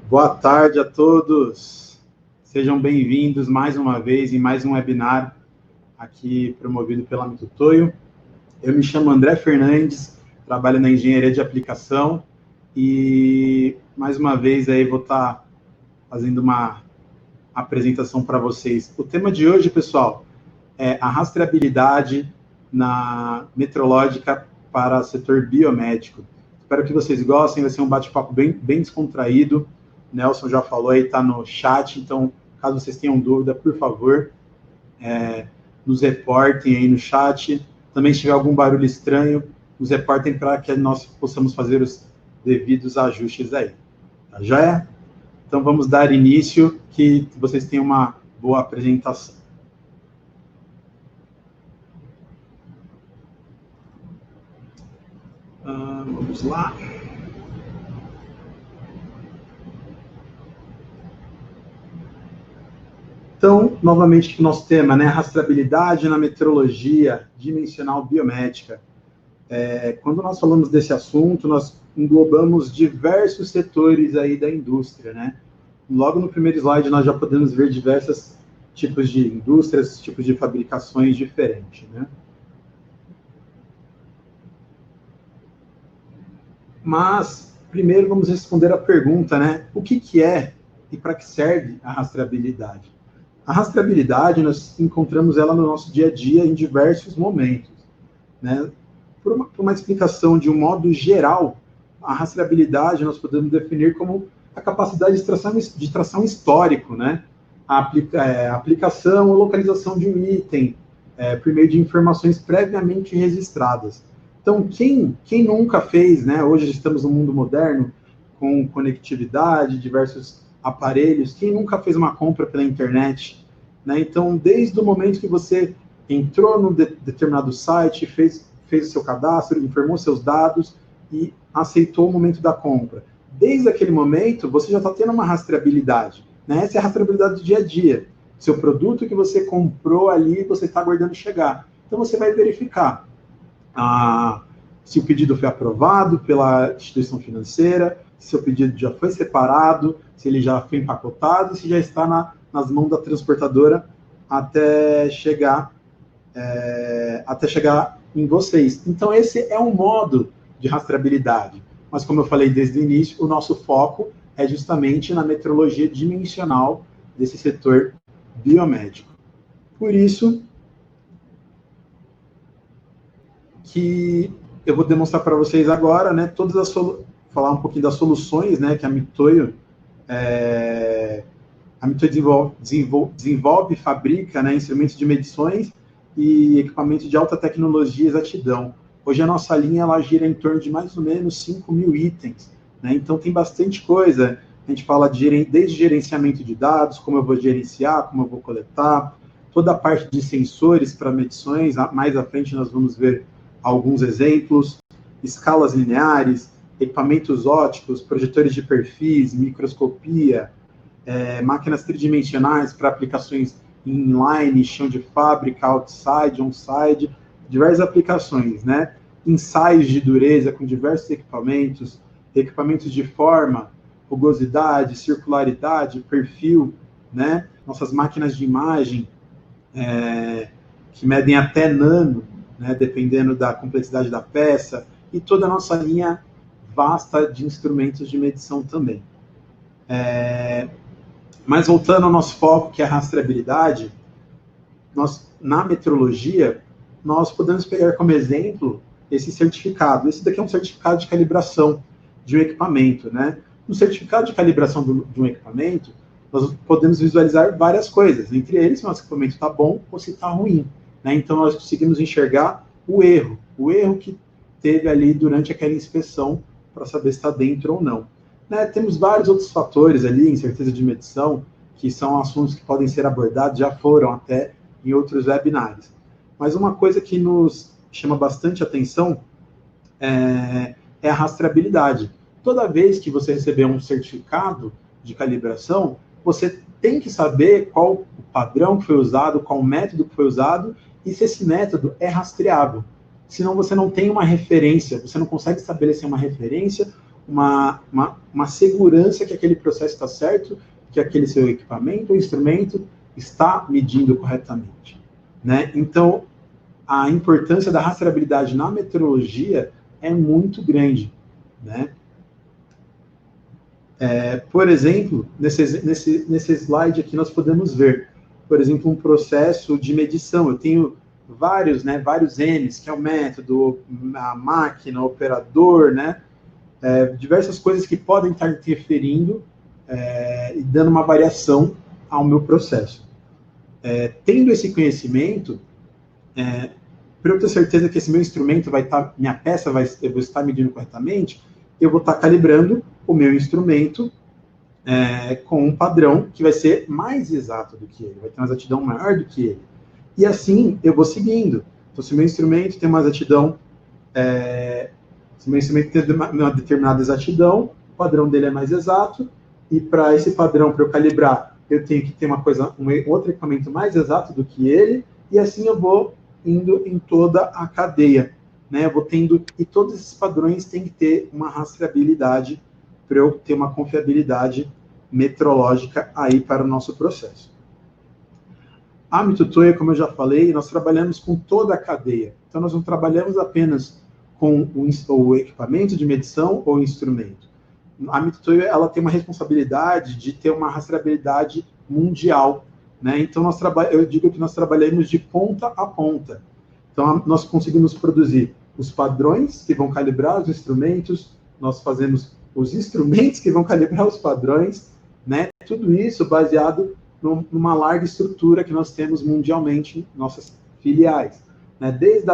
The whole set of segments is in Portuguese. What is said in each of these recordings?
Boa tarde a todos. Sejam bem-vindos mais uma vez em mais um webinar aqui promovido pela Mitutoyo. Eu me chamo André Fernandes, trabalho na engenharia de aplicação e mais uma vez aí vou estar fazendo uma apresentação para vocês. O tema de hoje, pessoal, é a rastreabilidade metrológica para o setor biomédico. Espero que vocês gostem, vai ser um bate-papo bem descontraído. Nelson já falou aí, está no chat, então, caso vocês tenham dúvida, por favor, nos reportem aí no chat. Também, se tiver algum barulho estranho, nos reportem para que nós possamos fazer os devidos ajustes aí. Tá joia? Então, vamos dar início, que vocês tenham uma boa apresentação. Vamos lá. Então, novamente, o nosso tema, né? Rastreabilidade na metrologia dimensional biomédica. Quando nós falamos desse assunto, nós englobamos diversos setores aí da indústria, né? Logo no primeiro slide, nós já podemos ver diversos tipos de indústrias, tipos de fabricações diferentes, né? Mas, primeiro, vamos responder a pergunta, né? O que é e para que serve a rastreabilidade? A rastreabilidade, nós encontramos ela no nosso dia a dia em diversos momentos, né? Por uma explicação de um modo geral, a rastreabilidade nós podemos definir como a capacidade de tração histórico, né? A aplicação ou localização de um item por meio de informações previamente registradas. Então, quem nunca fez, né? Hoje estamos no mundo moderno, com conectividade, diversos aparelhos, quem nunca fez uma compra pela internet, né? Então, desde o momento que você entrou no determinado site, fez o seu cadastro, informou seus dados e aceitou o momento da compra. Desde aquele momento, você já está tendo uma rastreabilidade, né? Essa é a rastreabilidade do dia a dia. Seu produto que você comprou ali, você está aguardando chegar. Então, você vai verificar se o pedido foi aprovado pela instituição financeira, se o pedido já foi separado, se ele já foi empacotado, se já está nas mãos da transportadora até chegar em vocês. Então, esse é um modo de rastreabilidade. Mas, como eu falei desde o início, o nosso foco é justamente na metrologia dimensional desse setor biomédico. Por isso que eu vou demonstrar para vocês agora, né, falar um pouquinho das soluções, né, que a Mitutoyo desenvolve e fabrica, né, instrumentos de medições e equipamentos de alta tecnologia e exatidão. Hoje a nossa linha ela gira em torno de mais ou menos 5.000 itens, né, então tem bastante coisa. A gente fala desde gerenciamento de dados, como eu vou gerenciar, como eu vou coletar, toda a parte de sensores para medições. Mais à frente nós vamos ver alguns exemplos, escalas lineares, equipamentos ópticos, projetores de perfis, microscopia, máquinas tridimensionais para aplicações inline, chão de fábrica, outside, onside, diversas aplicações, né? Ensaios de dureza com diversos equipamentos de forma, rugosidade, circularidade, perfil, né? Nossas máquinas de imagem, que medem até nano, né, dependendo da complexidade da peça, e toda a nossa linha vasta de instrumentos de medição também. Mas voltando ao nosso foco, que é a rastreabilidade, na metrologia, nós podemos pegar como exemplo esse certificado. Esse daqui é um certificado de calibração de um equipamento, né? No certificado de calibração de um equipamento, nós podemos visualizar várias coisas, entre eles se o nosso equipamento está bom ou se está ruim, né? Então, nós conseguimos enxergar o erro que teve ali durante aquela inspeção para saber se está dentro ou não. Né? Temos vários outros fatores ali, incerteza de medição, que são assuntos que podem ser abordados, já foram até em outros webinars. Mas uma coisa que nos chama bastante atenção é a rastreabilidade. Toda vez que você receber um certificado de calibração, você tem que saber qual o padrão que foi usado, qual o método que foi usado e se esse método é rastreável. Senão você não tem uma referência, você não consegue estabelecer uma referência uma segurança que aquele processo está certo, que aquele seu equipamento ou instrumento está medindo corretamente, né? Então, a importância da rastreabilidade na metrologia é muito grande, né? Por exemplo, nesse slide aqui nós podemos ver, por exemplo, um processo de medição. Eu tenho vários M's, que é o método, a máquina, o operador, né? Diversas coisas que podem estar interferindo e dando uma variação ao meu processo. Tendo esse conhecimento, para eu ter certeza que esse meu instrumento minha peça eu vou estar medindo corretamente, eu vou estar calibrando o meu instrumento com um padrão que vai ser mais exato do que ele, vai ter uma exatidão maior do que ele. E assim eu vou seguindo. Então, se o meu instrumento tem uma exatidão, se o meu instrumento tem uma determinada exatidão, o padrão dele é mais exato, e para esse padrão, para eu calibrar, eu tenho que ter um outro equipamento mais exato do que ele, e assim eu vou indo em toda a cadeia, né? Eu vou tendo, e todos esses padrões têm que ter uma rastreabilidade para eu ter uma confiabilidade metrológica aí para o nosso processo. A Mitutoyo, como eu já falei, nós trabalhamos com toda a cadeia. Então, nós não trabalhamos apenas com o equipamento de medição ou instrumento. A Mitutoyo, ela tem uma responsabilidade de ter uma rastreabilidade mundial, né? Então, eu digo que nós trabalhamos de ponta a ponta. Então, nós conseguimos produzir os padrões que vão calibrar os instrumentos, nós fazemos os instrumentos que vão calibrar os padrões, né? Tudo isso baseado numa larga estrutura que nós temos mundialmente em nossas filiais, né? Desde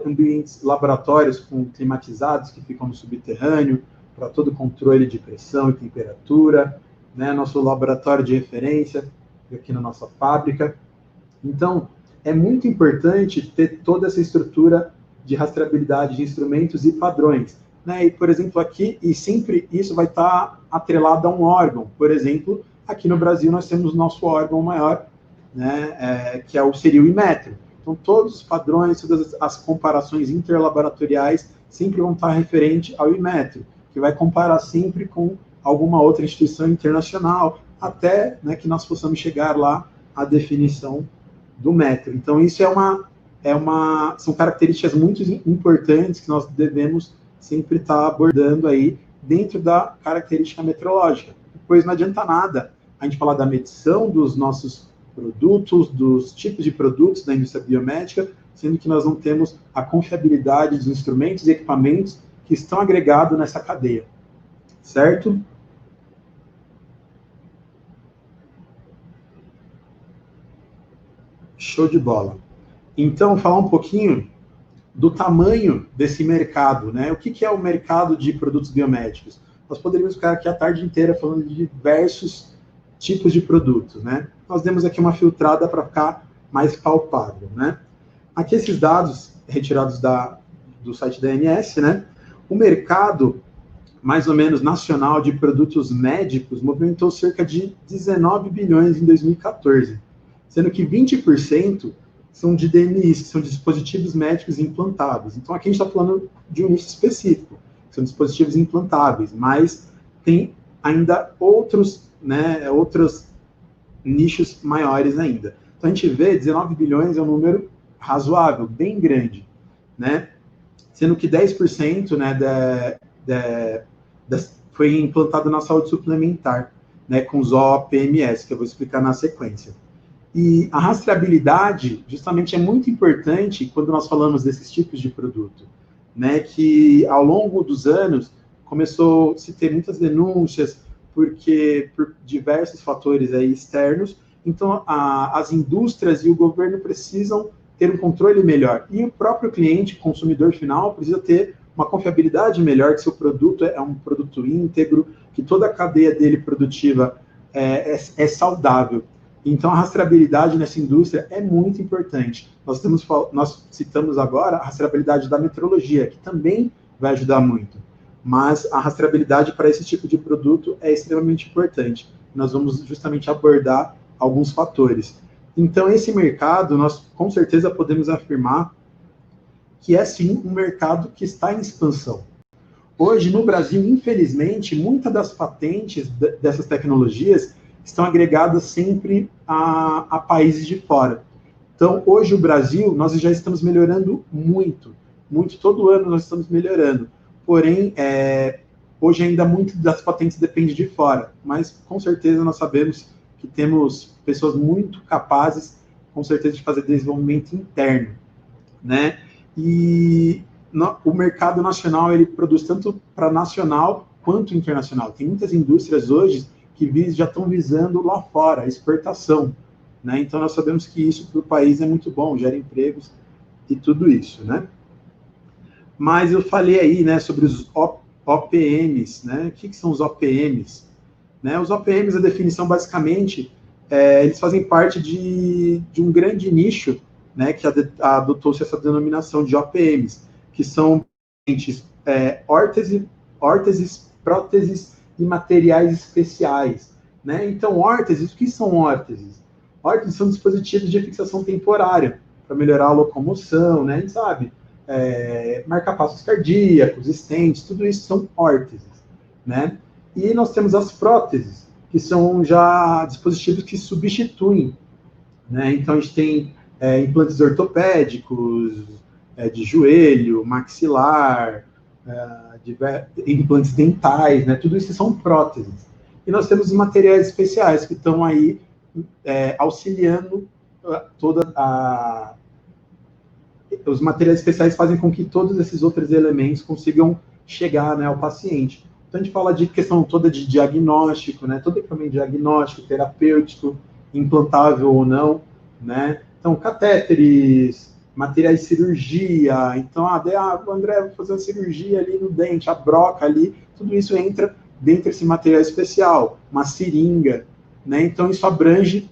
ambientes laboratórios climatizados que ficam no subterrâneo, para todo o controle de pressão e temperatura, né? Nosso laboratório de referência, aqui na nossa fábrica. Então, é muito importante ter toda essa estrutura de rastreabilidade de instrumentos e padrões, né? E, por exemplo, aqui, e sempre isso vai estar atrelado a um órgão. Por exemplo, aqui no Brasil nós temos o nosso órgão maior, né? Que seria o Inmetro. Então, todos os padrões, todas as comparações interlaboratoriais sempre vão estar referente ao Inmetro, que vai comparar sempre com alguma outra instituição internacional, até, né, que nós possamos chegar lá à definição do metro. Então, isso são características muito importantes que nós devemos sempre estar abordando aí dentro da característica metrológica. Pois não adianta nada a gente falar da medição dos nossos produtos, dos tipos de produtos da indústria biomédica, sendo que nós não temos a confiabilidade dos instrumentos e equipamentos que estão agregados nessa cadeia. Certo? Show de bola. Então, falar um pouquinho do tamanho desse mercado, né? O que é o mercado de produtos biomédicos? Nós poderíamos ficar aqui a tarde inteira falando de diversos tipos de produtos, né? Nós demos aqui uma filtrada para ficar mais palpável, né? Aqui esses dados retirados do site da ANS, né? O mercado, mais ou menos, nacional de produtos médicos movimentou cerca de 19 bilhões em 2014, sendo que 20% são de DMIs, que são dispositivos médicos implantáveis. Então, aqui a gente está falando de um nicho específico, que são dispositivos implantáveis, mas tem ainda outros nichos maiores ainda. Então, a gente vê 19 bilhões é um número razoável, bem grande, né? Sendo que 10%, né, foi implantado na saúde suplementar, né, com os OPMS, que eu vou explicar na sequência. E a rastreabilidade, justamente, é muito importante quando nós falamos desses tipos de produto, né, que ao longo dos anos começou a se ter muitas denúncias por diversos fatores aí externos. Então, as indústrias e o governo precisam ter um controle melhor. E o próprio cliente, consumidor final, precisa ter uma confiabilidade melhor, que seu produto é um produto íntegro, que toda a cadeia dele produtiva é saudável. Então, a rastreabilidade nessa indústria é muito importante. Nós citamos agora a rastreabilidade da metrologia, que também vai ajudar muito. Mas a rastreabilidade para esse tipo de produto é extremamente importante. Nós vamos justamente abordar alguns fatores. Então, esse mercado, nós com certeza podemos afirmar que é sim um mercado que está em expansão. hoje, no Brasil, infelizmente, muitas das patentes dessas tecnologias estão agregadas sempre a países de fora. Então, hoje, o Brasil, nós já estamos melhorando muito, muito, todo ano nós estamos melhorando. Porém, hoje ainda muito das patentes depende de fora, mas com certeza nós sabemos que temos pessoas muito capazes, com certeza, de fazer desenvolvimento interno, né? E o mercado nacional, ele produz tanto para nacional quanto internacional. Tem muitas indústrias hoje que já estão visando lá fora, a exportação, né? Então, nós sabemos que isso para o país é muito bom, gera empregos e tudo isso, né? Mas eu falei aí, né, sobre os OPMs, né? O que são os OPMs? Né? Os OPMs, a definição, basicamente, eles fazem parte de um grande nicho, né, que adotou-se essa denominação de OPMs, que são órteses, próteses e materiais especiais. Né? Então, órteses, o que são órteses? Órteses são dispositivos de fixação temporária, para melhorar a locomoção, né? A gente sabe, marca-passos cardíacos, stents, tudo isso são órteses, né? E nós temos as próteses, que são já dispositivos que substituem, né? Então, a gente tem implantes ortopédicos, de joelho, maxilar, implantes dentais, né? Tudo isso são próteses. E nós temos os materiais especiais, que estão aí auxiliando os materiais especiais fazem com que todos esses outros elementos consigam chegar, né, ao paciente. Então, a gente fala de questão toda de diagnóstico, né, todo equipamento diagnóstico, terapêutico, implantável ou não, né. Então, catéteres, materiais de cirurgia. Então, André, vou fazer uma cirurgia ali no dente, a broca ali, tudo isso entra dentro desse material especial, uma seringa, né. Então, isso abrange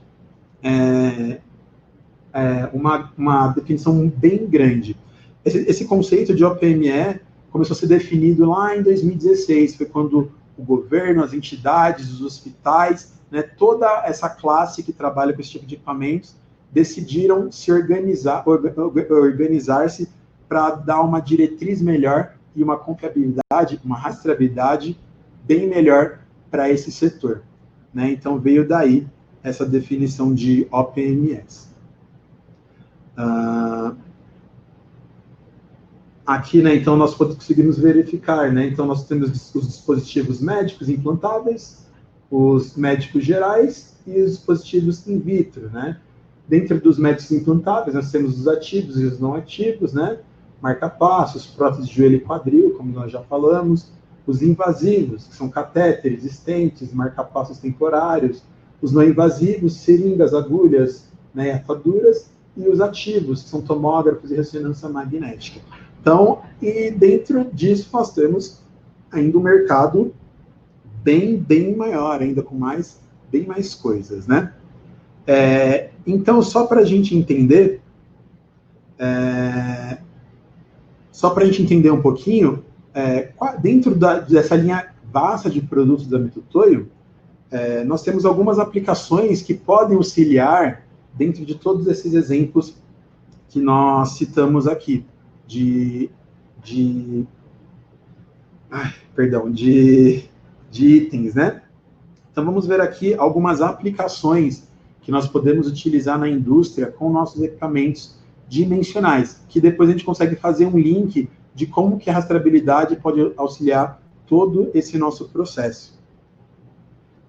uma definição bem grande. Esse conceito de OPME começou a ser definido lá em 2016, foi quando o governo, as entidades, os hospitais, né, toda essa classe que trabalha com esse tipo de equipamentos, decidiram se organizar-se para dar uma diretriz melhor e uma confiabilidade, uma rastreabilidade bem melhor para esse setor. Né? Então, veio daí essa definição de OPMS. Aqui, né, então, nós conseguimos verificar, né, então, nós temos os dispositivos médicos implantáveis, os médicos gerais e os dispositivos in vitro, né. Dentro dos médicos implantáveis, nós temos os ativos e os não ativos, né, marca-passos, próteses de joelho e quadril, como nós já falamos, os invasivos, que são catéteres, stents, marca-passos temporários, os não invasivos, seringas, agulhas, né, ataduras, e os ativos, que são tomógrafos e ressonância magnética. Então, e dentro disso nós temos ainda um mercado bem maior, ainda com bem mais coisas, né? Então, só para a gente entender, um pouquinho, dentro dessa linha vasta de produtos da Mitutoyo, nós temos algumas aplicações que podem auxiliar dentro de todos esses exemplos que nós citamos aqui, de itens, né? Então, vamos ver aqui algumas aplicações que nós podemos utilizar na indústria com nossos equipamentos dimensionais, que depois a gente consegue fazer um link de como que a rastreabilidade pode auxiliar todo esse nosso processo.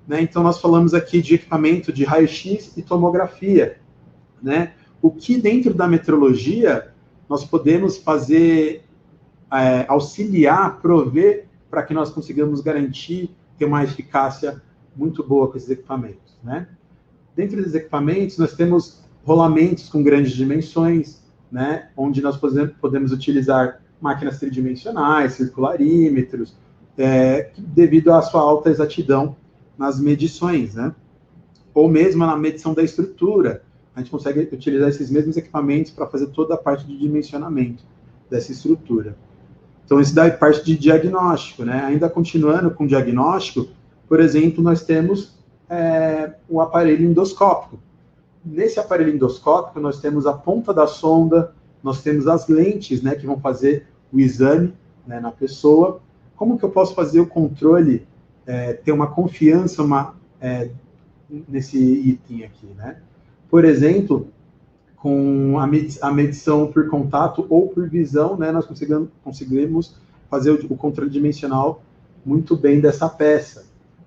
Né? Então, nós falamos aqui de equipamento de raio-x e tomografia, né? O que dentro da metrologia nós podemos fazer, auxiliar, prover, para que nós consigamos garantir ter uma eficácia muito boa com esses equipamentos, né? Dentro desses equipamentos, nós temos rolamentos com grandes dimensões, né? Onde nós podemos utilizar máquinas tridimensionais, circularímetros, devido à sua alta exatidão nas medições, né? Ou mesmo na medição da estrutura. A gente consegue utilizar esses mesmos equipamentos para fazer toda a parte de dimensionamento dessa estrutura. Então, isso daí é parte de diagnóstico, né? Ainda continuando com diagnóstico, por exemplo, nós temos o aparelho endoscópico. Nesse aparelho endoscópico, nós temos a ponta da sonda, nós temos as lentes, né, que vão fazer o exame, né, na pessoa, como que eu posso fazer o controle ter uma confiança nesse item aqui, né? Por exemplo, com a medição por contato ou por visão, né, nós conseguimos fazer o controle dimensional muito bem dessa peça.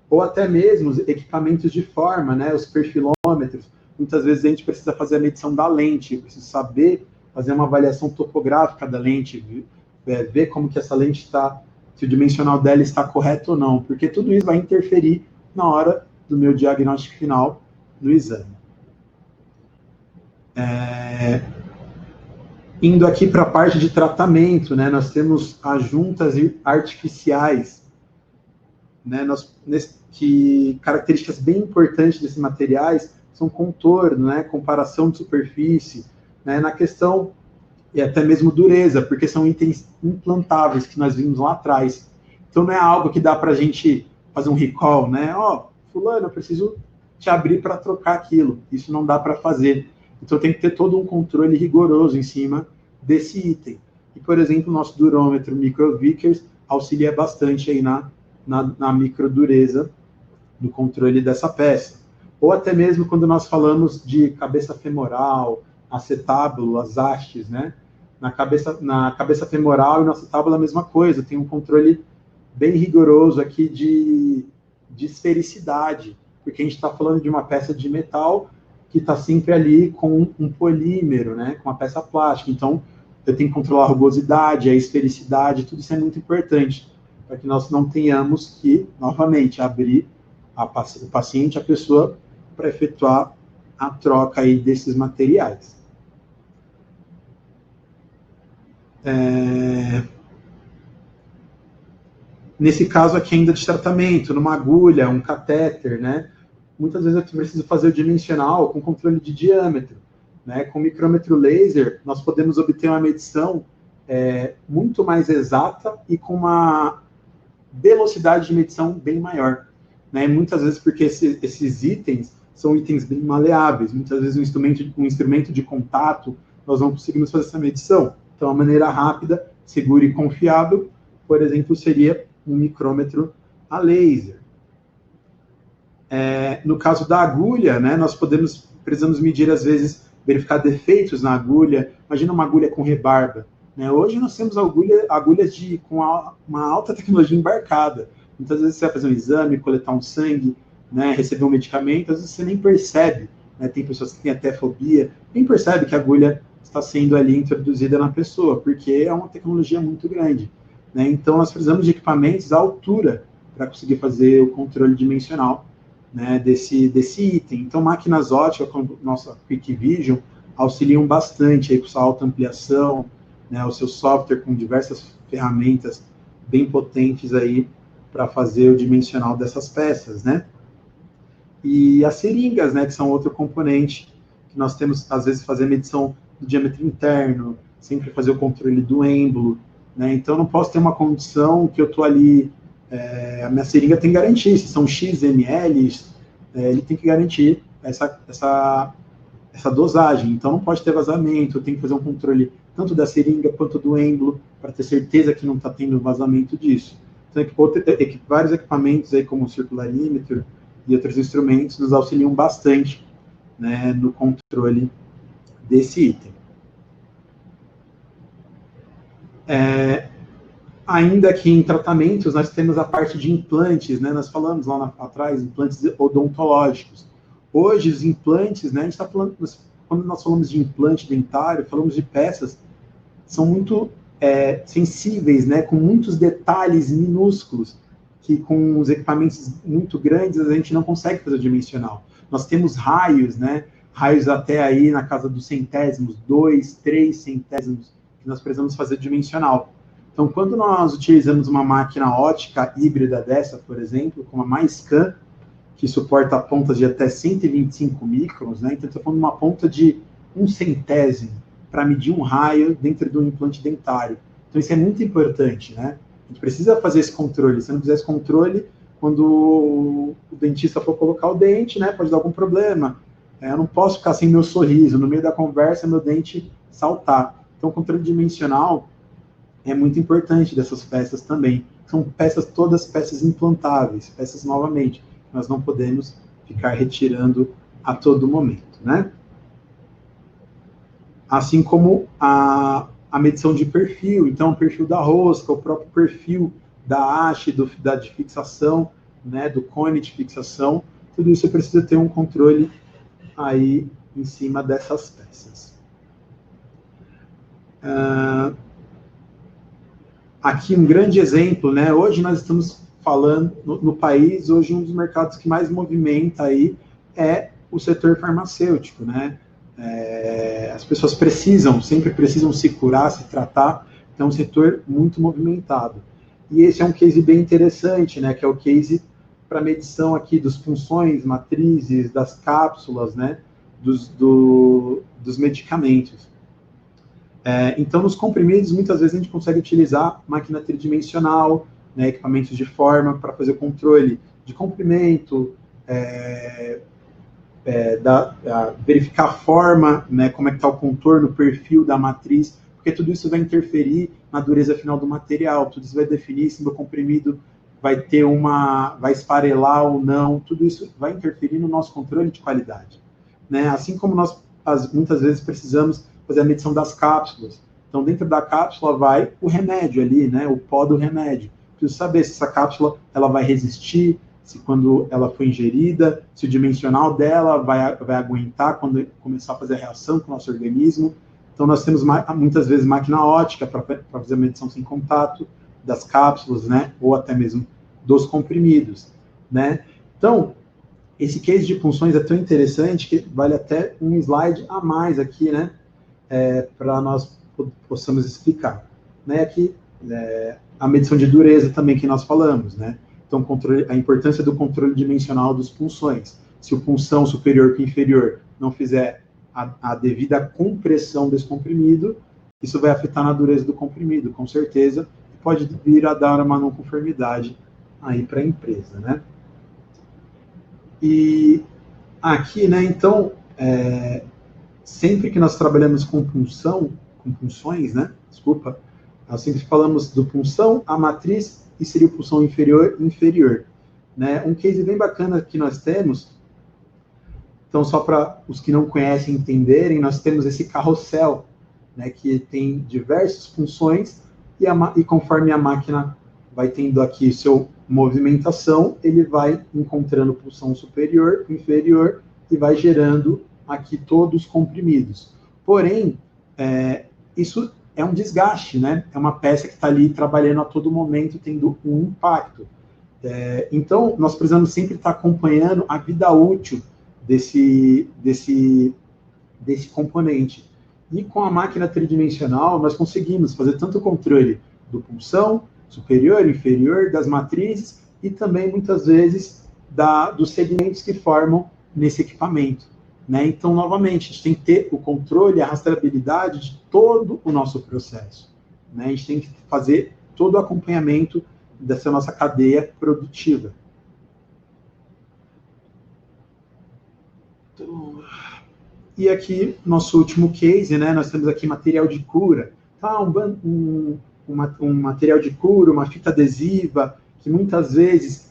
Ou até mesmo os equipamentos de forma, né, os perfilômetros. Muitas vezes a gente precisa fazer a medição da lente, precisa saber fazer uma avaliação topográfica da lente, ver como que essa lente está, se o dimensional dela está correto ou não, porque tudo isso vai interferir na hora do meu diagnóstico final no exame. Indo aqui para a parte de tratamento, né, nós temos as juntas artificiais, né, que características bem importantes desses materiais são contorno, né, comparação de superfície, né, na questão e até mesmo dureza, porque são itens implantáveis que nós vimos lá atrás. Então não é algo que dá para a gente fazer um recall, né? Fulano, eu preciso te abrir para trocar aquilo. Isso não dá para fazer. Então tem que ter todo um controle rigoroso em cima desse item. E, por exemplo, o nosso durômetro Micro-Vickers auxilia bastante aí na microdureza do controle dessa peça. Ou até mesmo quando nós falamos de cabeça femoral, acetábulo, as hastes, né? Na cabeça femoral e no acetábulo a mesma coisa, tem um controle bem rigoroso aqui de esfericidade, porque a gente está falando de uma peça de metal que está sempre ali com um polímero, né, com uma peça plástica. Então, eu tenho que controlar a rugosidade, a esfericidade, tudo isso é muito importante, para que nós não tenhamos que, novamente, abrir o paciente, a pessoa, para efetuar a troca aí desses materiais. Nesse caso aqui ainda de tratamento, numa agulha, um catéter, né? Muitas vezes eu preciso fazer o dimensional com controle de diâmetro, né? Com micrômetro laser, nós podemos obter uma medição muito mais exata e com uma velocidade de medição bem maior, né? Muitas vezes porque esses itens são itens bem maleáveis, muitas vezes um instrumento de contato, nós não conseguimos fazer essa medição. Então, a maneira rápida, segura e confiável, por exemplo, seria um micrômetro a laser. No caso da agulha, né, nós precisamos medir, às vezes, verificar defeitos na agulha. Imagina uma agulha com rebarba, né? Hoje nós temos agulhas com uma alta tecnologia embarcada. Muitas vezes você vai fazer um exame, coletar um sangue, né, receber um medicamento, às vezes você nem percebe, né? Tem pessoas que têm até fobia, nem percebe que a agulha está sendo ali introduzida na pessoa, porque é uma tecnologia muito grande, né? Então, nós precisamos de equipamentos à altura para conseguir fazer o controle dimensional, né, desse item. Então, máquinas óticas, como nossa Quick Vision, auxiliam bastante aí com sua alta ampliação, né, o seu software com diversas ferramentas bem potentes aí para fazer o dimensional dessas peças, né? E as seringas, né, que são outro componente que nós temos, às vezes, fazer medição do diâmetro interno, sempre fazer o controle do êmbolo, né? Então, não posso ter uma condição que eu estou ali, a minha seringa tem que garantir, se são X ml, ele tem que garantir essa dosagem. Então, não pode ter vazamento, eu tenho que fazer um controle tanto da seringa quanto do êmbolo, para ter certeza que não está tendo vazamento disso. Então, vários equipamentos, aí, como o circularímetro e outros instrumentos, nos auxiliam bastante, né, no controle desse item. Ainda aqui em tratamentos, nós temos a parte de implantes, né? Nós falamos lá atrás, implantes odontológicos. Hoje, os implantes, né, a gente está falando, quando nós falamos de implante dentário, falamos de peças que são muito sensíveis, né, com muitos detalhes minúsculos, que com os equipamentos muito grandes a gente não consegue fazer o dimensional. Nós temos raios, né, raios até aí na casa dos centésimos, 2, 3 centésimos, que nós precisamos fazer dimensional. Então, quando nós utilizamos uma máquina ótica híbrida dessa, por exemplo, como a MyScan, que suporta pontas de até 125 microns, né? Então, estou falando de uma ponta de 1/100º para medir um raio dentro do implante dentário. Então, isso é muito importante, né? A gente precisa fazer esse controle. Se não fizer esse controle, quando o dentista for colocar o dente, né, pode dar algum problema. Eu não posso ficar sem meu sorriso, no meio da conversa, meu dente saltar. Então, o controle dimensional é muito importante dessas peças também. São peças, todas peças implantáveis, peças novamente, nós não podemos ficar retirando a todo momento, né? Assim como a medição de perfil, então o perfil da rosca, o próprio perfil da haste, da de fixação, né, do cone de fixação, tudo isso precisa ter um controle aí em cima dessas peças. Aqui um grande exemplo, né? Hoje nós estamos falando no país, hoje um dos mercados que mais movimenta aí é o setor farmacêutico, né? As pessoas sempre precisam se curar, se tratar, então é um setor muito movimentado. E esse é um case bem interessante, né? Que é o case para medição aqui dos funções, matrizes, das cápsulas, né? Dos medicamentos. Então, nos comprimidos, muitas vezes a gente consegue utilizar máquina tridimensional, né, equipamentos de forma para fazer o controle de comprimento, verificar a forma, né, como é que está o contorno, o perfil da matriz, porque tudo isso vai interferir na dureza final do material, tudo isso vai definir se o meu comprimido vai esfarelar ou não, tudo isso vai interferir no nosso controle de qualidade. Né? Assim como nós, muitas vezes, precisamos fazer a medição das cápsulas. Então, dentro da cápsula vai o remédio ali, né, o pó do remédio. Preciso saber se essa cápsula ela vai resistir, se quando ela foi ingerida, se o dimensional dela vai aguentar quando começar a fazer a reação com o nosso organismo. Então, nós temos muitas vezes máquina ótica para fazer a medição sem contato das cápsulas, né, ou até mesmo dos comprimidos, né. Então, esse case de punções é tão interessante que vale até um slide a mais aqui, né, para nós possamos explicar. Né, aqui, a medição de dureza também que nós falamos, né. Então, a importância do controle dimensional dos punções. Se o punção superior que inferior não fizer a devida compressão desse comprimido, isso vai afetar na dureza do comprimido, com certeza, e pode vir a dar uma não conformidade aí para a empresa, né. E aqui, né, então, sempre que nós trabalhamos com punções, né, desculpa, nós sempre falamos do punção, a matriz, e seria o punção inferior e inferior. Né? Um case bem bacana que nós temos, então só para os que não conhecem entenderem, nós temos esse carrossel, né, que tem diversas funções, e conforme a máquina vai tendo aqui sua movimentação, ele vai encontrando punção superior, inferior, e vai gerando aqui todos os comprimidos. Porém, isso é um desgaste, né? É uma peça que está ali trabalhando a todo momento, tendo um impacto. Então, nós precisamos sempre estar acompanhando a vida útil desse componente. E com a máquina tridimensional, nós conseguimos fazer tanto o controle do punção, superior, inferior, das matrizes, e também, muitas vezes, dos segmentos que formam nesse equipamento. Né? Então, novamente, a gente tem que ter o controle, a rastreabilidade de todo o nosso processo. Né? A gente tem que fazer todo o acompanhamento dessa nossa cadeia produtiva. Então, e aqui, nosso último case, né? Nós temos aqui material de cura. Tá, um material de cura, uma fita adesiva, que muitas vezes,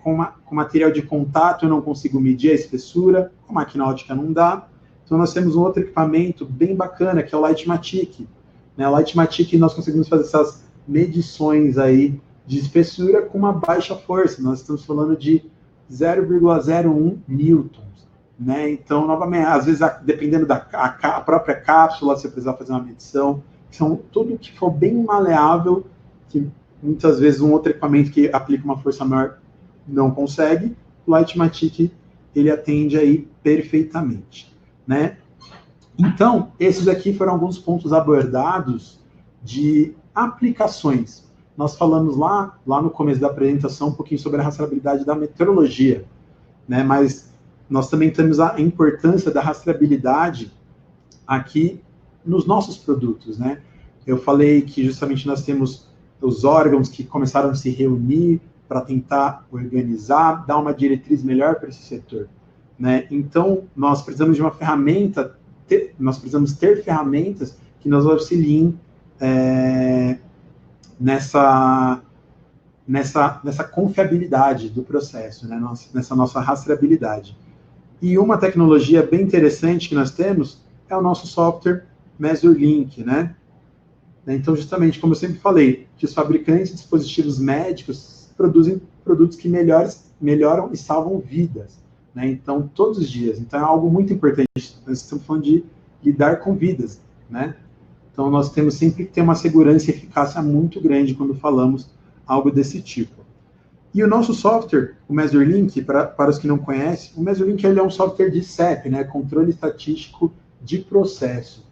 com material de contato, eu não consigo medir a espessura, com máquina ótica não dá. Então, nós temos um outro equipamento bem bacana, que é o Lightmatic. Né? O Lightmatic, nós conseguimos fazer essas medições aí de espessura com uma baixa força. Nós estamos falando de 0,01 newtons. Né? Então, novamente, às vezes, dependendo da própria cápsula, você precisa fazer uma medição. Então, tudo que for bem maleável, que muitas vezes um outro equipamento que aplica uma força maior não consegue, o Lightmatic, ele atende aí perfeitamente. Né? Então, esses aqui foram alguns pontos abordados de aplicações. Nós falamos lá no começo da apresentação um pouquinho sobre a rastreabilidade da metrologia, né? Mas nós também temos a importância da rastreabilidade aqui nos nossos produtos, né? Eu falei que justamente nós temos os órgãos que começaram a se reunir para tentar organizar, dar uma diretriz melhor para esse setor, né? Então, nós precisamos de uma ferramenta, nós precisamos ter ferramentas que nos auxiliem nessa confiabilidade do processo, né? Nessa nossa rastreabilidade. E uma tecnologia bem interessante que nós temos é o nosso software MeasureLink, né? Então, justamente, como eu sempre falei, que os fabricantes de dispositivos médicos produzem produtos que melhoram e salvam vidas, né? Então, todos os dias. Então, é algo muito importante. Nós estamos falando de lidar com vidas, né? Então, nós temos sempre que ter uma segurança e eficácia muito grande quando falamos algo desse tipo. E o nosso software, o MeasureLink, para os que não conhecem, o MeasureLink ele é um software de CEP, né? Controle Estatístico de Processo.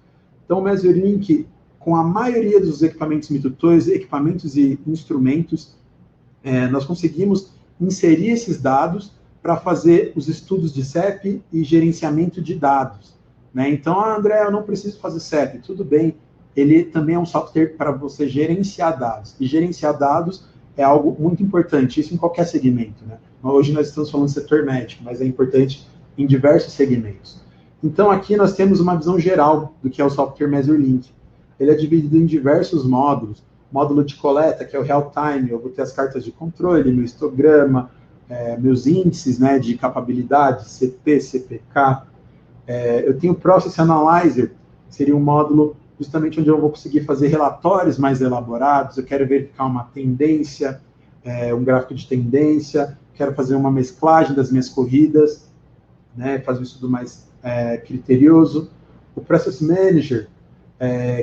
Então, o MeasureLink, com a maioria dos equipamentos mitutores, equipamentos e instrumentos, nós conseguimos inserir esses dados para fazer os estudos de CEP e gerenciamento de dados, né? Então, André, eu não preciso fazer CEP, tudo bem. Ele também é um software para você gerenciar dados. E gerenciar dados é algo muito importante, isso em qualquer segmento, né? Hoje nós estamos falando do setor médico, mas é importante em diversos segmentos. Então, aqui nós temos uma visão geral do que é o software MeasureLink. Ele é dividido em diversos módulos. Módulo de coleta, que é o real time, eu vou ter as cartas de controle, meu histograma, meus índices, né, de capabilidade, CP, CPK. Eu tenho o Process Analyzer, que seria um módulo justamente onde eu vou conseguir fazer relatórios mais elaborados, eu quero verificar uma tendência, um gráfico de tendência, quero fazer uma mesclagem das minhas corridas, né, fazer um estudo mais criterioso. O Process Manager,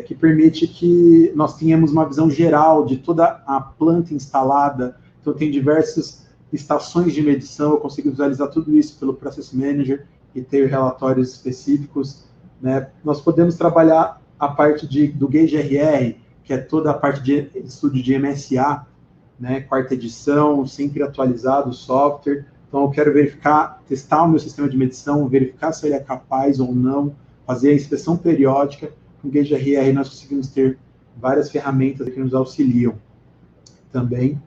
que permite que nós tenhamos uma visão geral de toda a planta instalada. Então, tem diversas estações de medição, eu consigo visualizar tudo isso pelo Process Manager e ter relatórios específicos, né? Nós podemos trabalhar a parte do Gauge RR, que é toda a parte de estudo de MSA, né? Quarta edição, sempre atualizado o software. Então, eu quero verificar, testar o meu sistema de medição, verificar se ele é capaz ou não, fazer a inspeção periódica. Com o Gauge RR, nós conseguimos ter várias ferramentas que nos auxiliam também.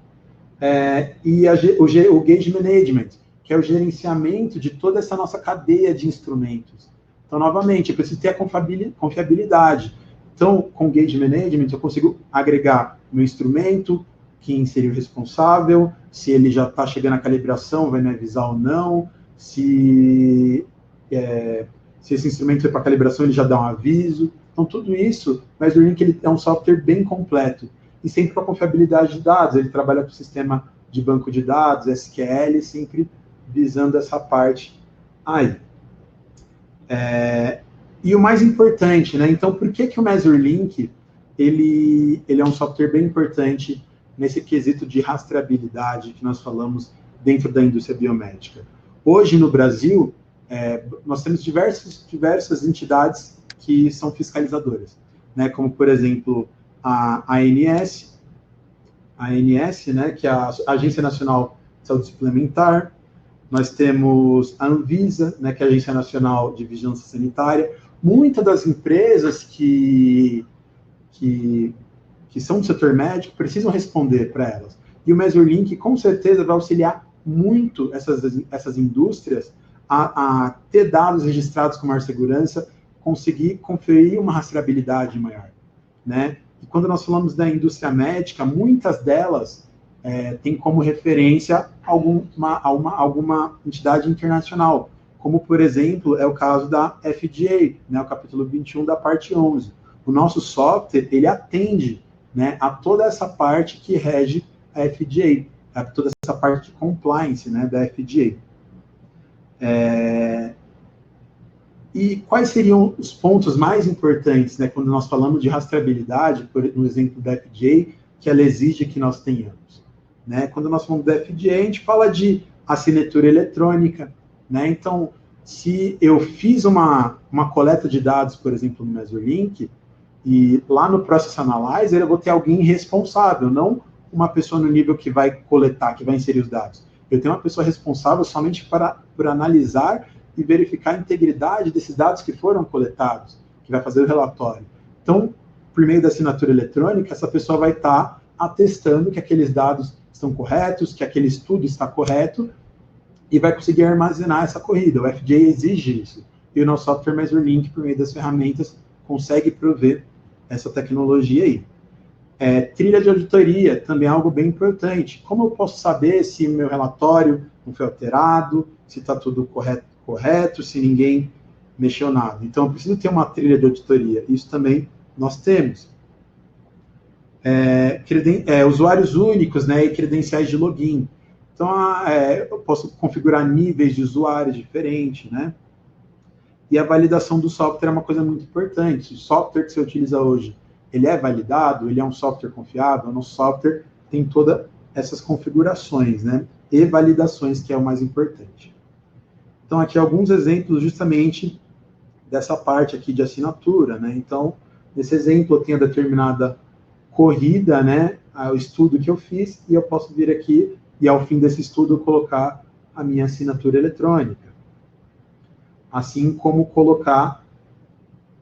E o Gauge Management, que é o gerenciamento de toda essa nossa cadeia de instrumentos. Então, novamente, eu preciso ter a confiabilidade. Então, com o Gauge Management, eu consigo agregar meu instrumento, quem seria o responsável, se ele já está chegando à calibração, vai me avisar ou não, se esse instrumento foi para calibração, ele já dá um aviso. Então, tudo isso, mas o MeasureLink ele é um software bem completo. E sempre com a confiabilidade de dados, ele trabalha com o sistema de banco de dados, SQL, sempre visando essa parte aí. E o mais importante, né? Então, por que o MeasureLink ele é um software bem importante nesse quesito de rastreabilidade que nós falamos dentro da indústria biomédica? Hoje, no Brasil, nós temos diversas entidades que são fiscalizadoras, né? Como, por exemplo, a ANS, né? Que é a Agência Nacional de Saúde Suplementar. Nós temos a Anvisa, né, que é a Agência Nacional de Vigilância Sanitária. Muitas das empresas que são do setor médico precisam responder para elas. E o MeasureLink, com certeza, vai auxiliar muito essas indústrias a ter dados registrados com maior segurança, conseguir conferir uma rastreabilidade maior, né? E quando nós falamos da indústria médica, muitas delas têm como referência alguma entidade internacional, como, por exemplo, é o caso da FDA, né, o capítulo 21 da parte 11. O nosso software, ele atende, né, a toda essa parte que rege a FDA, a toda essa parte de compliance, né, da FDA. E quais seriam os pontos mais importantes, né, quando nós falamos de rastreabilidade, no exemplo da FDA, que ela exige que nós tenhamos? Né? Quando nós falamos da FDA, a gente fala de assinatura eletrônica, né? Então, se eu fiz uma coleta de dados, por exemplo, no MeasureLink, e lá no Process Analyzer eu vou ter alguém responsável, não uma pessoa no nível que vai coletar, que vai inserir os dados. Eu tenho uma pessoa responsável somente por analisar e verificar a integridade desses dados que foram coletados, que vai fazer o relatório. Então, por meio da assinatura eletrônica, essa pessoa vai estar atestando que aqueles dados estão corretos, que aquele estudo está correto, e vai conseguir armazenar essa corrida. O FDA exige isso. E o nosso software MeasureLink, por meio das ferramentas, consegue prover essa tecnologia aí. Trilha de auditoria também é algo bem importante. Como eu posso saber se meu relatório não foi alterado, se está tudo correto, se ninguém mexeu nada? Então, eu preciso ter uma trilha de auditoria. Isso também nós temos. Usuários únicos, né, e credenciais de login. Então, eu posso configurar níveis de usuários diferentes, né? E a validação do software é uma coisa muito importante. O software que você utiliza hoje, ele é validado? Ele é um software confiável? O nosso software tem todas essas configurações, né? E validações, que é o mais importante. Então, aqui alguns exemplos justamente dessa parte aqui de assinatura, né? Então, nesse exemplo, eu tenho a determinada corrida, né? O estudo que eu fiz, e eu posso vir aqui e, ao fim desse estudo, colocar a minha assinatura eletrônica. Assim como colocar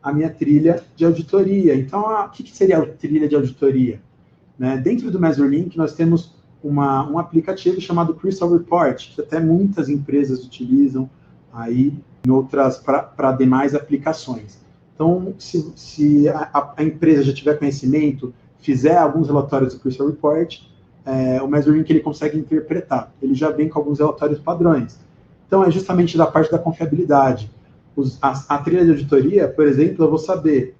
a minha trilha de auditoria. Então, o que seria a trilha de auditoria? Né? Dentro do MeasureLink, nós temos um aplicativo chamado Crystal Report, que até muitas empresas utilizam aí em outras, para demais aplicações. Então, se a empresa já tiver conhecimento, fizer alguns relatórios do Crystal Report, o MeasureLink ele consegue interpretar. Ele já vem com alguns relatórios padrões. Então, é justamente da parte da confiabilidade. A trilha de auditoria, por exemplo, eu vou saber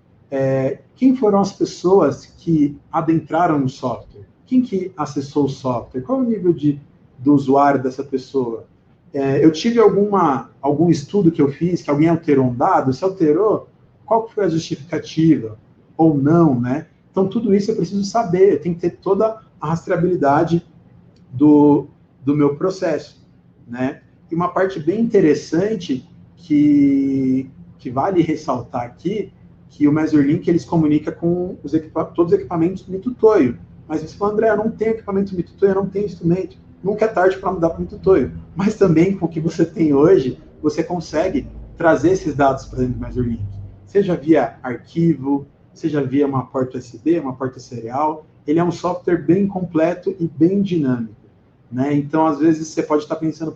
quem foram as pessoas que adentraram no software, quem que acessou o software, qual é o nível do usuário dessa pessoa. Eu tive algum estudo que eu fiz, que alguém alterou um dado, se alterou, qual foi a justificativa, ou não, né? Então, tudo isso eu preciso saber, eu tenho que ter toda a rastreabilidade do meu processo, né? E uma parte bem interessante que vale ressaltar aqui, que o MeasureLink eles comunica com todos os equipamentos Mitutoyo. Mas você fala, André, eu não tenho equipamento Mitutoyo, eu não tenho instrumento. Nunca é tarde para mudar para o Mitutoyo. Mas também, com o que você tem hoje, você consegue trazer esses dados para dentro do MeasureLink. Seja via arquivo, seja via uma porta USB, uma porta serial. Ele é um software bem completo e bem dinâmico. Né? Então, às vezes, você pode estar pensando,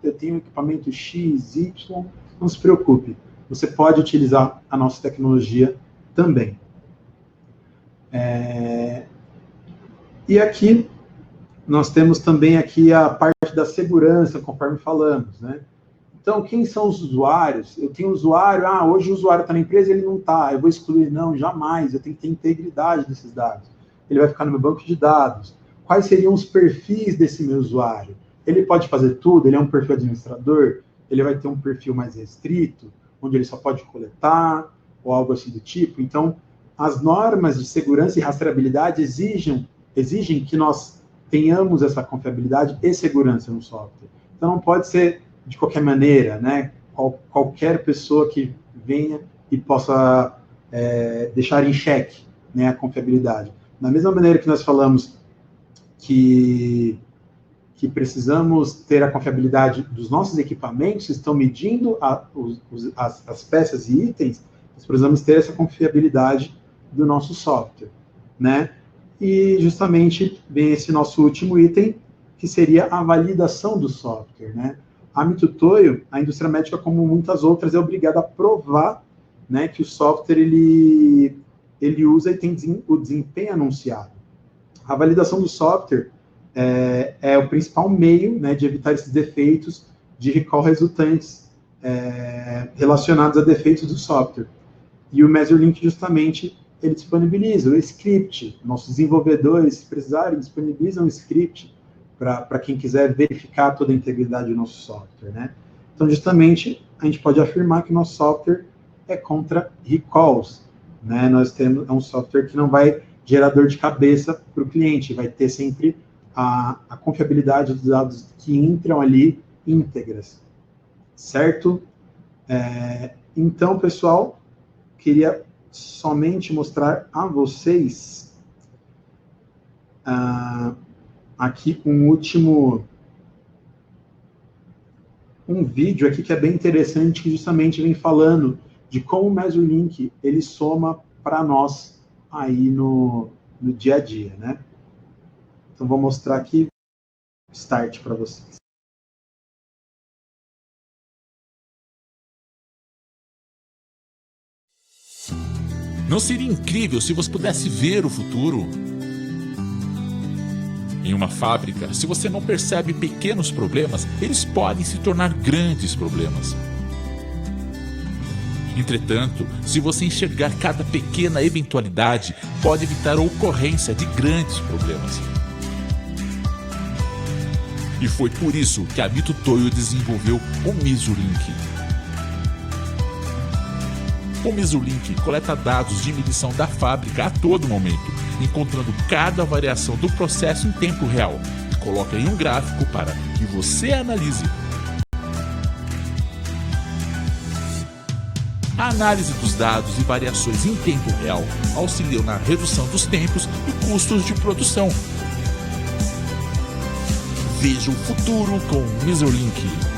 eu tenho equipamento X, Y, não se preocupe. Você pode utilizar a nossa tecnologia também. E aqui, nós temos também aqui a parte da segurança, conforme falamos, né? Então, quem são os usuários? Eu tenho usuário, hoje o usuário está na empresa e ele não está, eu vou excluir. Não, jamais, eu tenho que ter integridade desses dados. Ele vai ficar no meu banco de dados. Quais seriam os perfis desse meu usuário? Ele pode fazer tudo? Ele é um perfil administrador? Ele vai ter um perfil mais restrito, onde ele só pode coletar, ou algo assim do tipo? Então, as normas de segurança e rastreabilidade exigem que nós tenhamos essa confiabilidade e segurança no software. Então, não pode ser de qualquer maneira, né? Qualquer pessoa que venha e possa deixar em xeque, né, a confiabilidade. Da mesma maneira que nós falamos que precisamos ter a confiabilidade dos nossos equipamentos, que estão medindo as peças e itens, nós precisamos ter essa confiabilidade do nosso software, né? E justamente vem esse nosso último item, que seria a validação do software, né? A Mitutoyo, a indústria médica, como muitas outras, é obrigada a provar, né, que o software ele usa e tem o desempenho anunciado. A validação do software é o principal meio, né, de evitar esses defeitos de recall resultantes relacionados a defeitos do software. E o MeasureLink, justamente, ele disponibiliza o script. Nossos desenvolvedores, se precisarem, disponibilizam um script para quem quiser verificar toda a integridade do nosso software, né? Então, justamente, a gente pode afirmar que o nosso software é contra recalls, né? Nós temos um software que não vai gerar dor de cabeça para o cliente, vai ter sempre a confiabilidade dos dados que entram ali íntegras, certo? Então, pessoal, queria somente mostrar a vocês aqui um vídeo aqui que é bem interessante, que justamente vem falando de como o MeasureLink ele soma para nós aí no dia a dia, né? Então, vou mostrar aqui start para vocês. Não seria incrível se você pudesse ver o futuro? Em uma fábrica, se você não percebe pequenos problemas, eles podem se tornar grandes problemas. Entretanto, se você enxergar cada pequena eventualidade, pode evitar a ocorrência de grandes problemas. E foi por isso que a Mito Toyo desenvolveu o MesoLink. O MesoLink coleta dados de medição da fábrica a todo momento, encontrando cada variação do processo em tempo real, e coloca em um gráfico para que você analise. A análise dos dados e variações em tempo real auxiliam na redução dos tempos e custos de produção. Veja o futuro com o MesoLink.